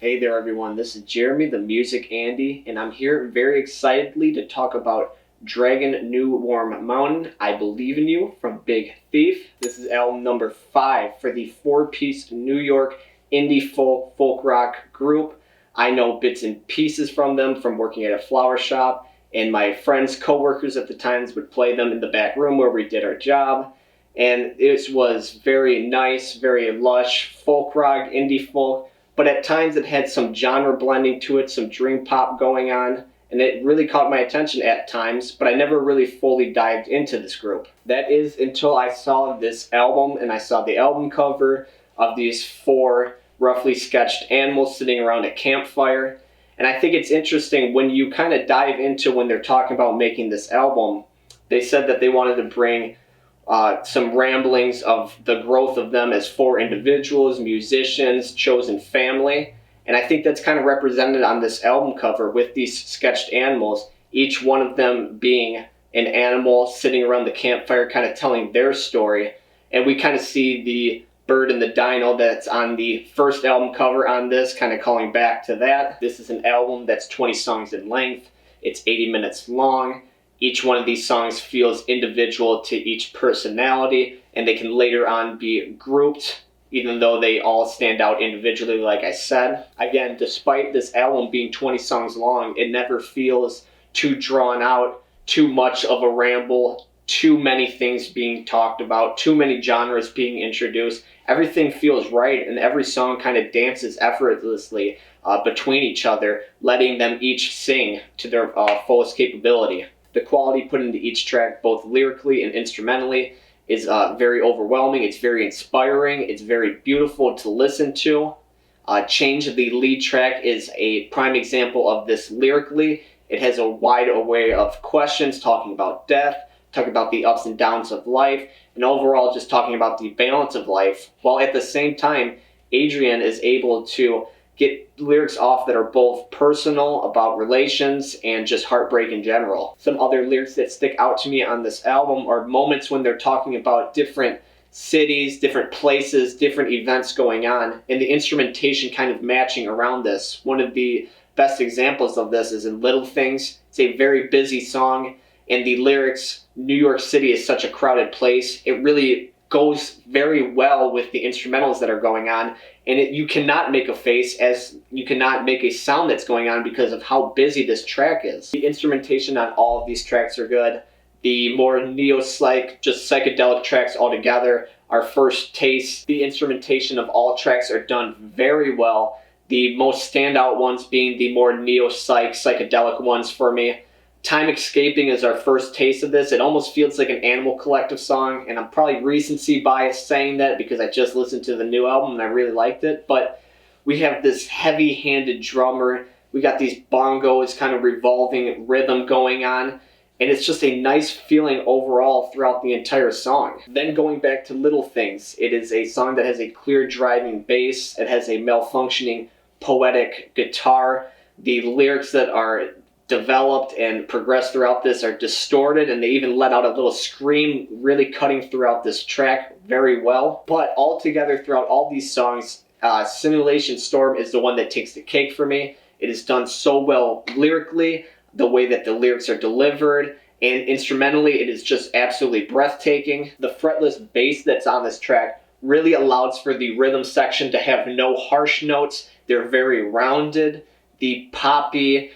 Hey there, everyone. This is Jeremy, the Music Andy, and I'm here very excitedly to talk about Dragon New Warm Mountain, I Believe in You from Big Thief. This is album number 5 for the four-piece New York indie folk rock group. I know bits and pieces from them from working at a flower shop, and my friends, co-workers at the times would play them in the back room where we did our job. And it was very nice, very lush, folk rock, indie folk, but at times it had some genre blending to it, some dream pop going on, and it really caught my attention at times, but I never really fully dived into this group. That is until I saw this album, and I saw the album cover of these four roughly sketched animals sitting around a campfire. And I think it's interesting when you kind of dive into when they're talking about making this album, they said that they wanted to bring some ramblings of the growth of them as four individuals, musicians, chosen family. And I think that's kind of represented on this album cover with these sketched animals, each one of them being an animal sitting around the campfire kind of telling their story. And we kind of see the bird and the dino that's on the first album cover on this, kind of calling back to that. This is an album that's 20 songs in length. It's 80 minutes long. Each one of these songs feels individual to each personality, and they can later on be grouped, even though they all stand out individually, like I said. Again, despite this album being 20 songs long, it never feels too drawn out, too much of a ramble, too many things being talked about, too many genres being introduced. Everything feels right, and every song kind of dances effortlessly between each other, letting them each sing to their fullest capability. The quality put into each track, both lyrically and instrumentally, is very overwhelming. It's very inspiring. It's very beautiful to listen to. Change, the lead track, is a prime example of this lyrically. It has a wide array of questions talking about death, talking about the ups and downs of life, and overall just talking about the balance of life, while at the same time, Adrian is able to get lyrics off that are both personal, about relations, and just heartbreak in general. Some other lyrics that stick out to me on this album are moments when they're talking about different cities, different places, different events going on, and the instrumentation kind of matching around this. One of the best examples of this is in Little Things. It's a very busy song, and the lyrics, New York City is such a crowded place, it really goes very well with the instrumentals that are going on, and you cannot make a face as you cannot make a sound that's going on because of how busy this track is. The instrumentation on all of these tracks are good. The more Neo-Psych, just psychedelic tracks altogether, are first taste. The instrumentation of all tracks are done very well. The most standout ones being the more Neo-Psych, psychedelic ones for me. Time Escaping is our first taste of this. It almost feels like an Animal Collective song, and I'm probably recency biased saying that because I just listened to the new album and I really liked it, but we have this heavy-handed drummer, we got these bongos, kind of revolving rhythm going on, and it's just a nice feeling overall throughout the entire song. Then going back to Little Things, it is a song that has a clear driving bass, it has a malfunctioning poetic guitar, the lyrics that are developed and progressed throughout this are distorted, and they even let out a little scream, really cutting throughout this track very well. But altogether throughout all these songs, Simulation Storm is the one that takes the cake for me. It is done so well lyrically, the way that the lyrics are delivered, and instrumentally it is just absolutely breathtaking. The fretless bass that's on this track really allows for the rhythm section to have no harsh notes. They're very rounded. The poppy,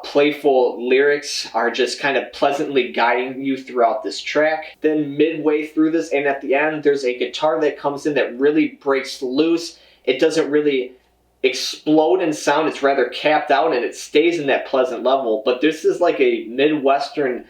playful lyrics are just kind of pleasantly guiding you throughout this track. Then midway through this and at the end, there's a guitar that comes in that really breaks loose. It doesn't really explode in sound, it's rather capped out and it stays in that pleasant level. But this is like a Midwestern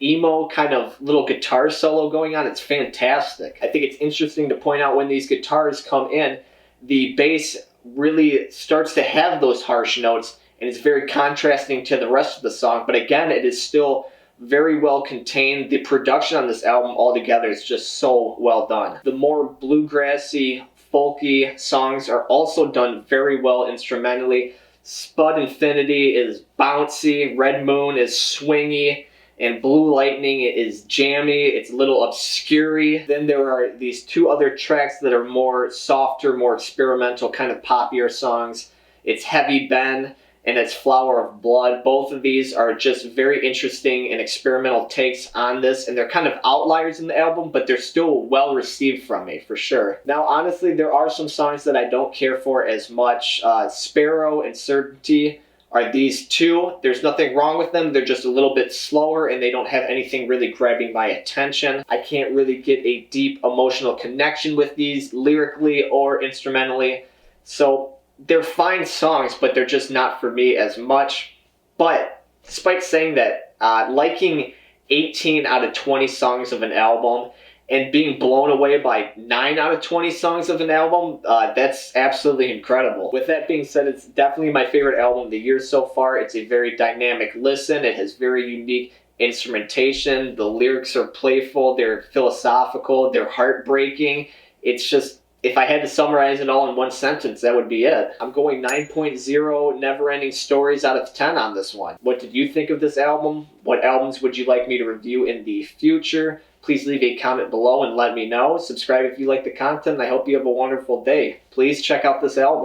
emo kind of little guitar solo going on. It's fantastic. I think it's interesting to point out when these guitars come in, the bass really starts to have those harsh notes, and it's very contrasting to the rest of the song, but again, it is still very well contained. The production on this album altogether is just so well done. The more bluegrassy, folky songs are also done very well instrumentally. Spud Infinity is bouncy, Red Moon is swingy, and Blue Lightning is jammy, it's a little obscure. Then there are these two other tracks that are more softer, more experimental, kind of poppier songs. It's Heavy Ben, and it's Flower of Blood. Both of these are just very interesting and experimental takes on this, and they're kind of outliers in the album, but they're still well received from me, for sure. Now, honestly, there are some songs that I don't care for as much. Sparrow and Certainty are these two. There's nothing wrong with them. They're just a little bit slower, and they don't have anything really grabbing my attention. I can't really get a deep emotional connection with these lyrically or instrumentally. So they're fine songs, but they're just not for me as much. But despite saying that, liking 18 out of 20 songs of an album and being blown away by 9 out of 20 songs of an album, that's absolutely incredible. With that being said, it's definitely my favorite album of the year so far. It's a very dynamic listen. It has very unique instrumentation. The lyrics are playful, they're philosophical, they're heartbreaking. It's just, if I had to summarize it all in one sentence, that would be it. I'm going 9.0 never-ending stories out of 10 on this one. What did you think of this album? What albums would you like me to review in the future? Please leave a comment below and let me know. Subscribe if you like the content, and I hope you have a wonderful day. Please check out this album.